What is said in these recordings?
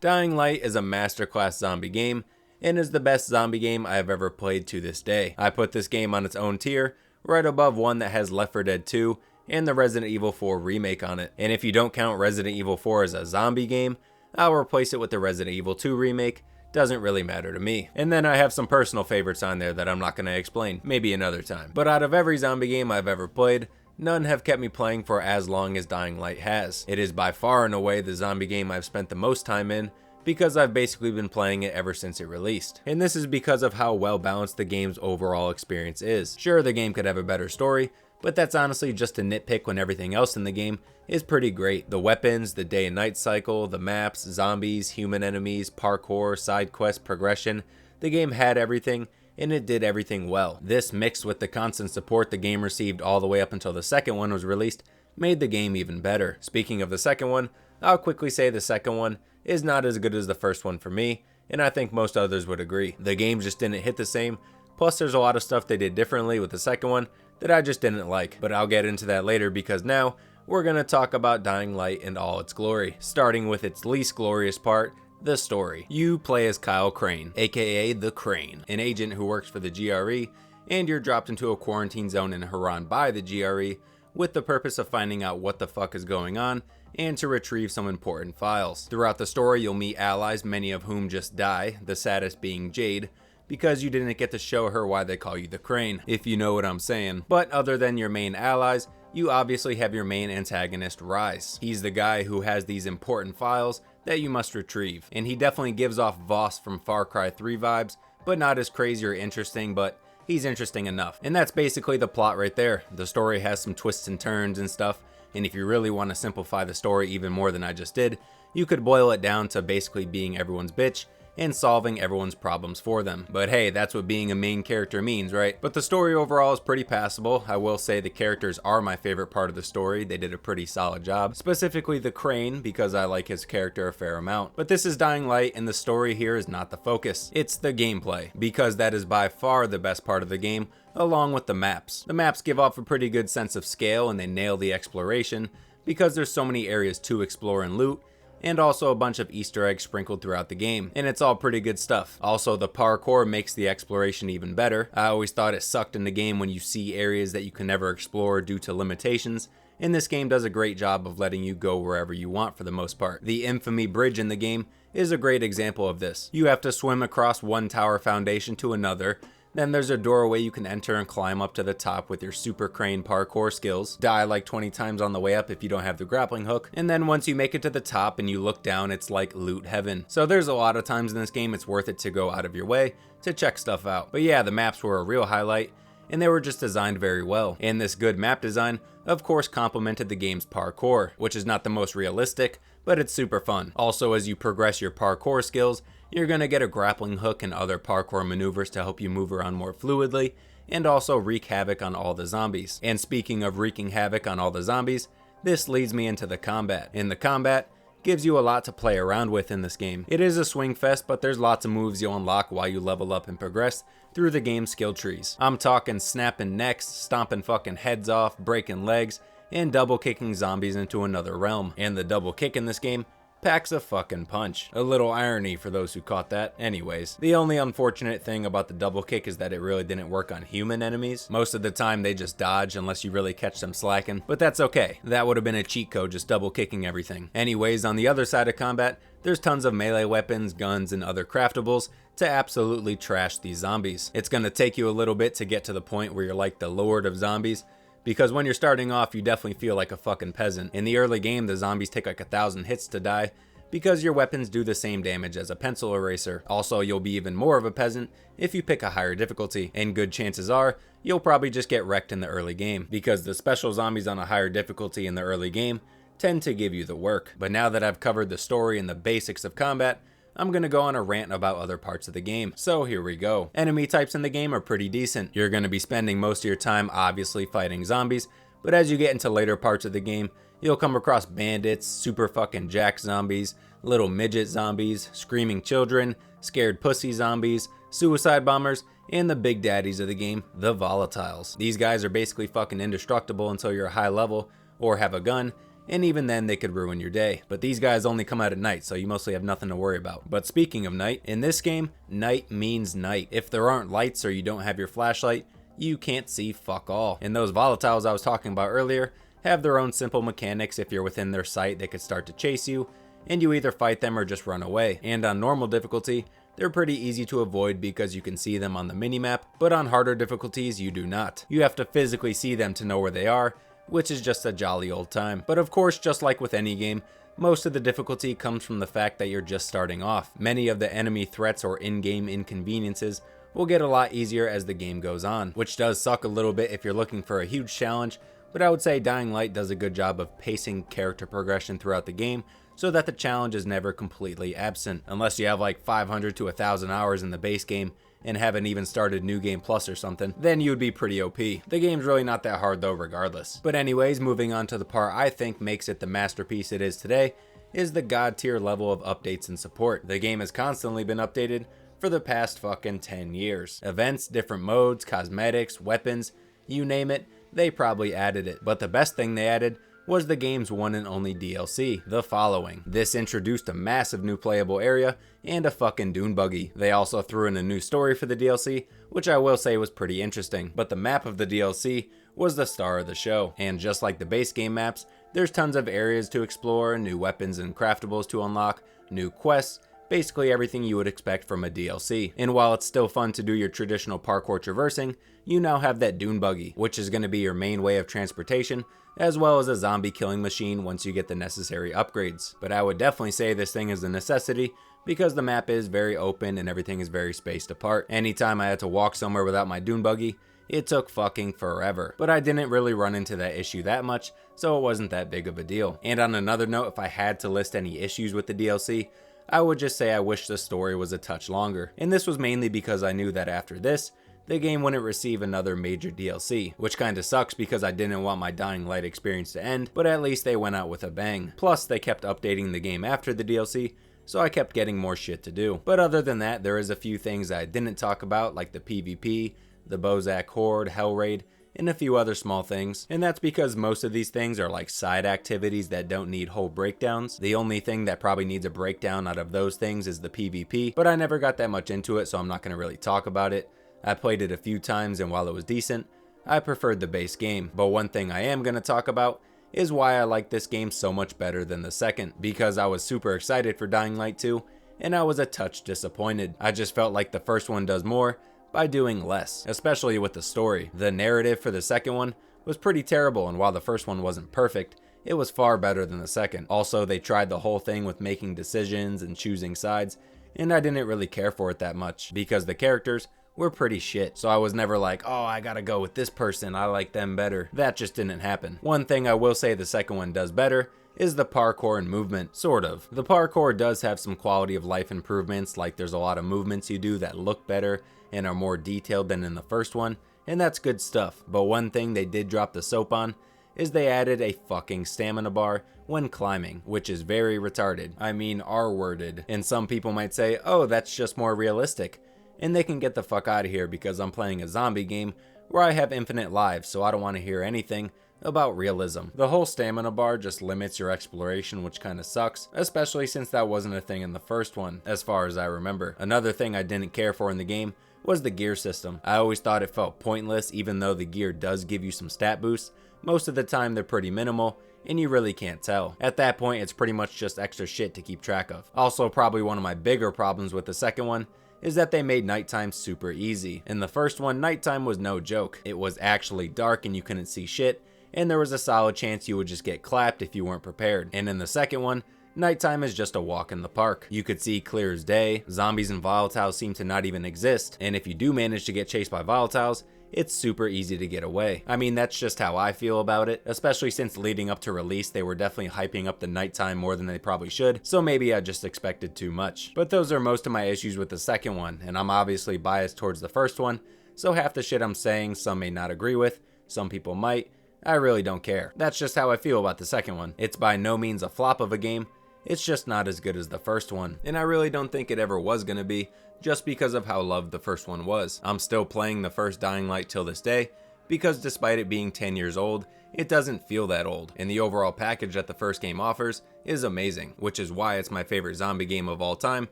Dying Light is a masterclass zombie game, and is the best zombie game I have ever played to this day. I put this game on its own tier, right above one that has Left 4 Dead 2 and the Resident Evil 4 remake on it. And if you don't count Resident Evil 4 as a zombie game, I'll replace it with the Resident Evil 2 remake. Doesn't really matter to me. And then I have some personal favorites on there that I'm not going to explain, maybe another time. But out of every zombie game I've ever played, none have kept me playing for as long as Dying Light has. It is by far and away the zombie game I've spent the most time in, because I've basically been playing it ever since it released. And this is because of how well balanced the game's overall experience is. Sure, the game could have a better story, but that's honestly just a nitpick when everything else in the game is pretty great. The weapons, the day and night cycle, the maps, zombies, human enemies, parkour, side quest progression, the game had everything, and it did everything well. This, mixed with the constant support the game received all the way up until the second one was released, made the game even better. Speaking of the second one, I'll quickly say the second one is not as good as the first one for me, and I think most others would agree. The game just didn't hit the same, plus there's a lot of stuff they did differently with the second one that I just didn't like, but I'll get into that later because now we're going to talk about Dying Light in all its glory, starting with its least glorious part, the story. You play as Kyle Crane, aka The Crane, an agent who works for the GRE, and you're dropped into a quarantine zone in Haran by the GRE with the purpose of finding out what the fuck is going on and to retrieve some important files. Throughout the story, you'll meet allies, many of whom just die, the saddest being Jade, because you didn't get to show her why they call you the Crane, if you know what I'm saying. But other than your main allies, you obviously have your main antagonist, Rise. He's the guy who has these important files that you must retrieve, and he definitely gives off Voss from Far Cry 3 vibes, but not as crazy or interesting, but he's interesting enough. And that's basically the plot right there. The story has some twists and turns and stuff, and if you really want to simplify the story even more than I just did, you could boil it down to basically being everyone's bitch and solving everyone's problems for them. But hey, that's what being a main character means, right? But the story overall is pretty passable. I will say the characters are my favorite part of the story. They did a pretty solid job, specifically the Crane, because I like his character a fair amount. But this is Dying Light, and the story here is not the focus. It's the gameplay, because that is by far the best part of the game, along with the maps. The maps give off a pretty good sense of scale, and they nail the exploration, because there's so many areas to explore and loot, and also a bunch of Easter eggs sprinkled throughout the game, and it's all pretty good stuff. Also, the parkour makes the exploration even better. I always thought it sucked in the game when you see areas that you can never explore due to limitations, and this game does a great job of letting you go wherever you want for the most part. The Infamy Bridge in the game is a great example of this. You have to swim across one tower foundation to another, then there's a doorway you can enter and climb up to the top with your super crane parkour skills. Die like 20 times on the way up if you don't have the grappling hook. And then once you make it to the top and you look down, it's like loot heaven. So there's a lot of times in this game it's worth it to go out of your way to check stuff out. But yeah, the maps were a real highlight, and they were just designed very well. And this good map design, of course, complemented the game's parkour, which is not the most realistic, but it's super fun. Also, as you progress your parkour skills, you're going to get a grappling hook and other parkour maneuvers to help you move around more fluidly, and also wreak havoc on all the zombies. And speaking of wreaking havoc on all the zombies, this leads me into the combat. And the combat gives you a lot to play around with in this game. It is a swing fest, but there's lots of moves you'll unlock while you level up and progress through the game's skill trees. I'm talking snapping necks, stomping fucking heads off, breaking legs, and double kicking zombies into another realm. And the double kick in this game packs a fucking punch. A little irony for those who caught that. Anyways, the only unfortunate thing about the double kick is that it really didn't work on human enemies. Most of the time they just dodge unless you really catch them slacking, but that's okay. That would have been a cheat code, just double kicking everything. Anyways, on the other side of combat, there's tons of melee weapons, guns, and other craftables to absolutely trash these zombies. It's gonna take you a little bit to get to the point where you're like the lord of zombies, because when you're starting off, you definitely feel like a fucking peasant. In the early game, the zombies take like 1,000 hits to die, because your weapons do the same damage as a pencil eraser. Also, you'll be even more of a peasant if you pick a higher difficulty, and good chances are, you'll probably just get wrecked in the early game, because the special zombies on a higher difficulty in the early game tend to give you the work. But now that I've covered the story and the basics of combat, I'm gonna go on a rant about other parts of the game. So here we go. Enemy types in the game are pretty decent. You're gonna be spending most of your time obviously fighting zombies, but as you get into later parts of the game, you'll come across bandits, super fucking jack zombies, little midget zombies, screaming children, scared pussy zombies, suicide bombers, and the big daddies of the game, the volatiles. These guys are basically fucking indestructible until you're a high level or have a gun, and even then they could ruin your day. But these guys only come out at night, so you mostly have nothing to worry about. But speaking of night, in this game, night means night. If there aren't lights or you don't have your flashlight, you can't see fuck all. And those volatiles I was talking about earlier have their own simple mechanics. If you're within their sight, they could start to chase you, and you either fight them or just run away. And on normal difficulty, they're pretty easy to avoid because you can see them on the minimap, but on harder difficulties, you do not. You have to physically see them to know where they are, which is just a jolly old time. But of course, just like with any game, most of the difficulty comes from the fact that you're just starting off. Many of the enemy threats or in-game inconveniences will get a lot easier as the game goes on, which does suck a little bit if you're looking for a huge challenge, but I would say Dying Light does a good job of pacing character progression throughout the game so that the challenge is never completely absent, unless you have like 500 to 1,000 hours in the base game and haven't even started New Game Plus or something, then you would be pretty OP. The game's really not that hard though regardless. But anyways, moving on to the part I think makes it the masterpiece it is today, is the god tier level of updates and support. The game has constantly been updated for the past fucking 10 years. Events, different modes, cosmetics, weapons, you name it, they probably added it. But the best thing they added was the game's one and only DLC, The Following. This introduced a massive new playable area and a fucking dune buggy. They also threw in a new story for the DLC, which I will say was pretty interesting. But the map of the DLC was the star of the show. And just like the base game maps, there's tons of areas to explore, new weapons and craftables to unlock, new quests, basically everything you would expect from a DLC. And while it's still fun to do your traditional parkour traversing, you now have that dune buggy, which is going to be your main way of transportation, as well as a zombie killing machine once you get the necessary upgrades. But I would definitely say this thing is a necessity because the map is very open and everything is very spaced apart. Anytime I had to walk somewhere without my dune buggy, it took fucking forever. But I didn't really run into that issue that much, so it wasn't that big of a deal. And on another note, if I had to list any issues with the DLC, I would just say I wish the story was a touch longer. And this was mainly because I knew that after this, the game wouldn't receive another major DLC, which kinda sucks because I didn't want my Dying Light experience to end, but at least they went out with a bang. Plus, they kept updating the game after the DLC, so I kept getting more shit to do. But other than that, there is a few things I didn't talk about, like the PvP, the Bozak Horde, Hell Raid, and a few other small things. And that's because most of these things are like side activities that don't need whole breakdowns. The only thing that probably needs a breakdown out of those things is the PvP, but I never got that much into it, so I'm not gonna really talk about it. I played it a few times, and while it was decent, I preferred the base game. But one thing I am going to talk about is why I like this game so much better than the second, because I was super excited for Dying Light 2, and I was a touch disappointed. I just felt like the first one does more by doing less, especially with the story. The narrative for the second one was pretty terrible, and while the first one wasn't perfect, it was far better than the second. Also, they tried the whole thing with making decisions and choosing sides, and I didn't really care for it that much, because the characters were pretty shit. So I was never like, oh, I gotta go with this person, I like them better. That just didn't happen. One thing I will say the second one does better is the parkour and movement, sort of. The parkour does have some quality of life improvements, like there's a lot of movements you do that look better and are more detailed than in the first one, and that's good stuff. But one thing they did drop the soap on is they added a fucking stamina bar when climbing, which is very retarded. I mean R-worded. And some people might say, oh, that's just more realistic. And they can get the fuck out of here because I'm playing a zombie game where I have infinite lives, so I don't want to hear anything about realism. The whole stamina bar just limits your exploration, which kinda sucks, especially since that wasn't a thing in the first one, as far as I remember. Another thing I didn't care for in the game was the gear system. I always thought it felt pointless, even though the gear does give you some stat boosts. Most of the time they're pretty minimal, and you really can't tell. At that point, it's pretty much just extra shit to keep track of. Also, probably one of my bigger problems with the second one is that they made nighttime super easy. In the first one, nighttime was no joke. It was actually dark and you couldn't see shit, and there was a solid chance you would just get clapped if you weren't prepared. And in the second one, nighttime is just a walk in the park. You could see clear as day, zombies and volatiles seem to not even exist, and if you do manage to get chased by volatiles, it's super easy to get away. I mean, that's just how I feel about it, especially since leading up to release, they were definitely hyping up the nighttime more than they probably should, so maybe I just expected too much. But those are most of my issues with the second one, and I'm obviously biased towards the first one, so half the shit I'm saying some may not agree with, some people might. I really don't care. That's just how I feel about the second one. It's by no means a flop of a game, it's just not as good as the first one, and I really don't think it ever was gonna be, just because of how loved the first one was. I'm still playing the first Dying Light till this day, because despite it being 10 years old, it doesn't feel that old, and the overall package that the first game offers is amazing, which is why it's my favorite zombie game of all time,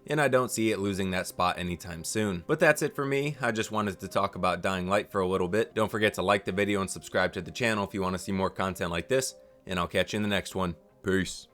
and I don't see it losing that spot anytime soon. But that's it for me. I just wanted to talk about Dying Light for a little bit. Don't forget to like the video and subscribe to the channel if you want to see more content like this, and I'll catch you in the next one. Peace.